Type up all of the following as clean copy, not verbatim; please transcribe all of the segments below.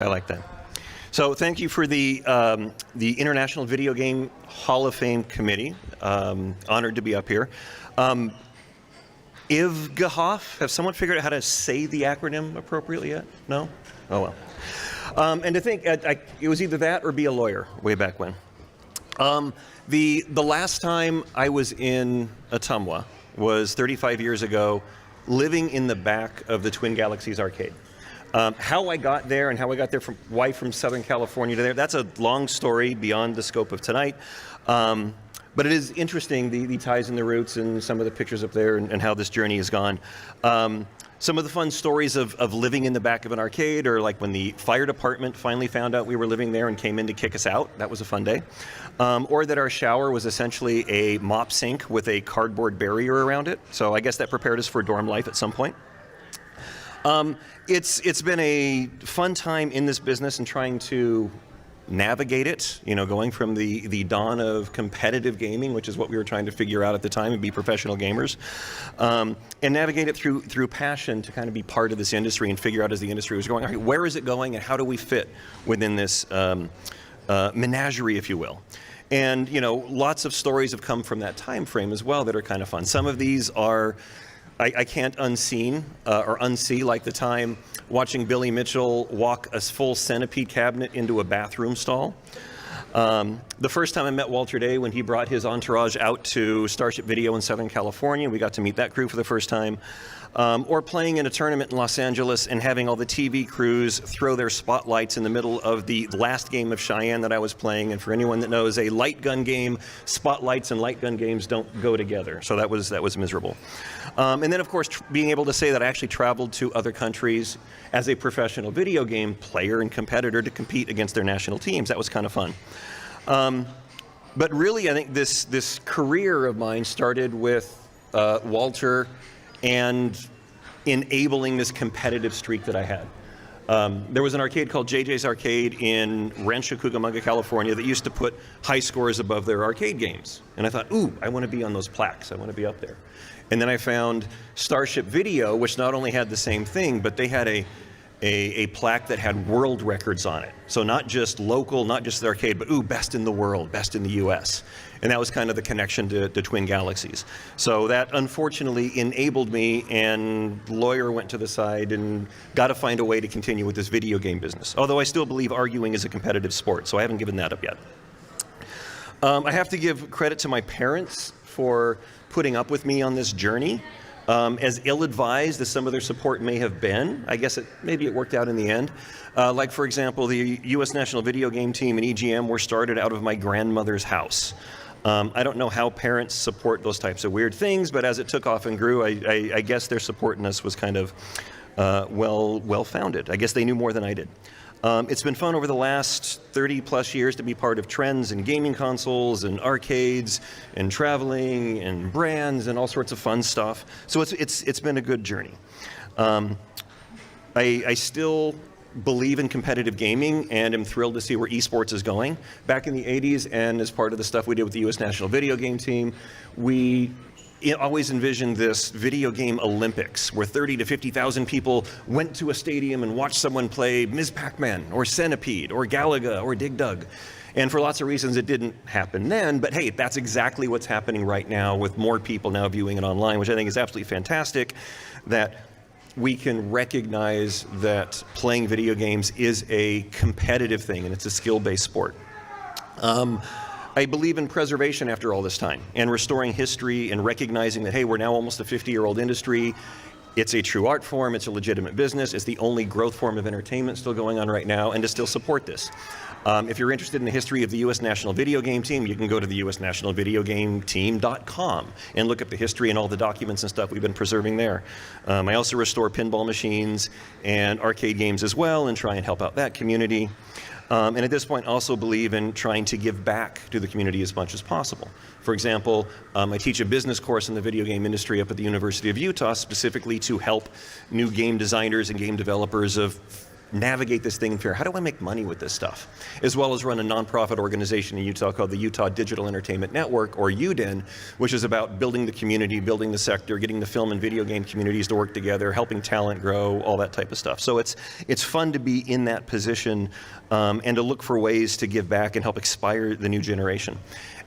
I like that. So thank you for the International Video Game Hall of Fame Committee. Honored to be up here. IVGHOF, have someone figured out how to say the acronym appropriately yet? No? Oh well. And to think, it was either that or be a lawyer way back when. The last time I was in Ottumwa was 35 years ago, living in the back of the Twin Galaxies arcade. How I got there and how I got there from Southern California to there, that's a long story beyond the scope of tonight. But it is interesting, the ties and the roots and some of the pictures up there and how this journey has gone. Some of the fun stories of living in the back of an arcade, or like when the fire department finally found out we were living there and came in to kick us out. That was a fun day. Or that our shower was essentially a mop sink with a cardboard barrier around it. So I guess that prepared us for dorm life at some point. It's been a fun time in this business and trying to navigate it, you know, going from the dawn of competitive gaming, which is what we were trying to figure out at the time and be professional gamers, and navigate it through passion to kind of be part of this industry and figure out as the industry was going, all right, where is it going and how do we fit within this menagerie, if you will. And, you know, lots of stories have come from that time frame as well that are kind of fun. Some of these are I can't unsee, like the time watching Billy Mitchell walk a full centipede cabinet into a bathroom stall. The first time I met Walter Day when he brought his entourage out to Starship Video in Southern California, we got to meet that crew for the first time. Or playing in a tournament in Los Angeles and having all the TV crews throw their spotlights in the middle of the last game of Cheyenne that I was playing. And for anyone that knows, a light gun game, spotlights and light gun games don't go together. So that was miserable. And then, of course, being able to say that I actually traveled to other countries as a professional video game player and competitor to compete against their national teams. That was kind of fun. But really, I think this career of mine started with Walter and enabling this competitive streak that I had. There was an arcade called JJ's Arcade in Rancho Cucamonga, California that used to put high scores above their arcade games. And I thought, ooh, I want to be on those plaques. I want to be up there. And then I found Starship Video, which not only had the same thing, but they had a plaque that had world records on it. So not just local, not just the arcade, but ooh, best in the world, best in the US. And that was kind of the connection to Twin Galaxies. So that unfortunately enabled me, and lawyer went to the side and got to find a way to continue with this video game business. Although I still believe arguing is a competitive sport, so I haven't given that up yet. I have to give credit to my parents for putting up with me on this journey. As ill-advised as some of their support may have been, I guess maybe it worked out in the end. Like, for example, the U.S. National Video Game Team and EGM were started out of my grandmother's house. I don't know how parents support those types of weird things, but as it took off and grew, I guess their support in us was kind of well-founded. I guess they knew more than I did. It's been fun over the last 30-plus years to be part of trends in gaming consoles and arcades and traveling and brands and all sorts of fun stuff. So it's been a good journey. I still believe in competitive gaming and am thrilled to see where esports is going. Back in the 80s, and as part of the stuff we did with the U.S. National Video Game Team, we always envisioned this video game Olympics where 30 to 50,000 people went to a stadium and watched someone play Ms. Pac-Man or Centipede or Galaga or Dig Dug. And for lots of reasons it didn't happen then, but hey, that's exactly what's happening right now with more people now viewing it online, which I think is absolutely fantastic, that we can recognize that playing video games is a competitive thing and it's a skill-based sport. I believe in preservation after all this time and restoring history and recognizing that, hey, we're now almost a 50-year-old industry. It's a true art form. It's a legitimate business. It's the only growth form of entertainment still going on right now, and to still support this. If you're interested in the history of the U.S. National Video Game Team, you can go to the usnationalvideogameteam.com and look at the history and all the documents and stuff we've been preserving there. I also restore pinball machines and arcade games as well and try and help out that community. And at this point, also believe in trying to give back to the community as much as possible. For example, I teach a business course in the video game industry up at the University of Utah, specifically to help new game designers and game developers of navigate this thing fair? How do I make money with this stuff? As well as run a nonprofit organization in Utah called the Utah Digital Entertainment Network, or UDEN, which is about building the community, building the sector, getting the film and video game communities to work together, helping talent grow, all that type of stuff. So it's fun to be in that position and to look for ways to give back and help inspire the new generation.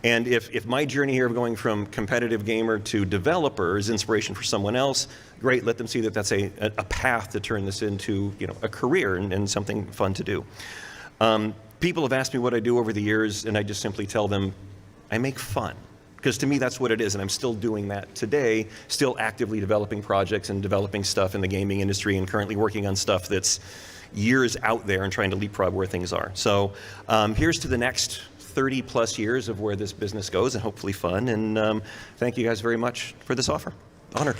And if my journey here of going from competitive gamer to developer is inspiration for someone else, great, let them see that that's a path to turn this into, you know, a career and something fun to do. People have asked me what I do over the years, and I just simply tell them, I make fun. Because to me, that's what it is, and I'm still doing that today, still actively developing projects and developing stuff in the gaming industry, and currently working on stuff that's years out there and trying to leapfrog where things are. So here's to the next 30 plus years of where this business goes, and hopefully fun, and thank you guys very much for this offer. Honored.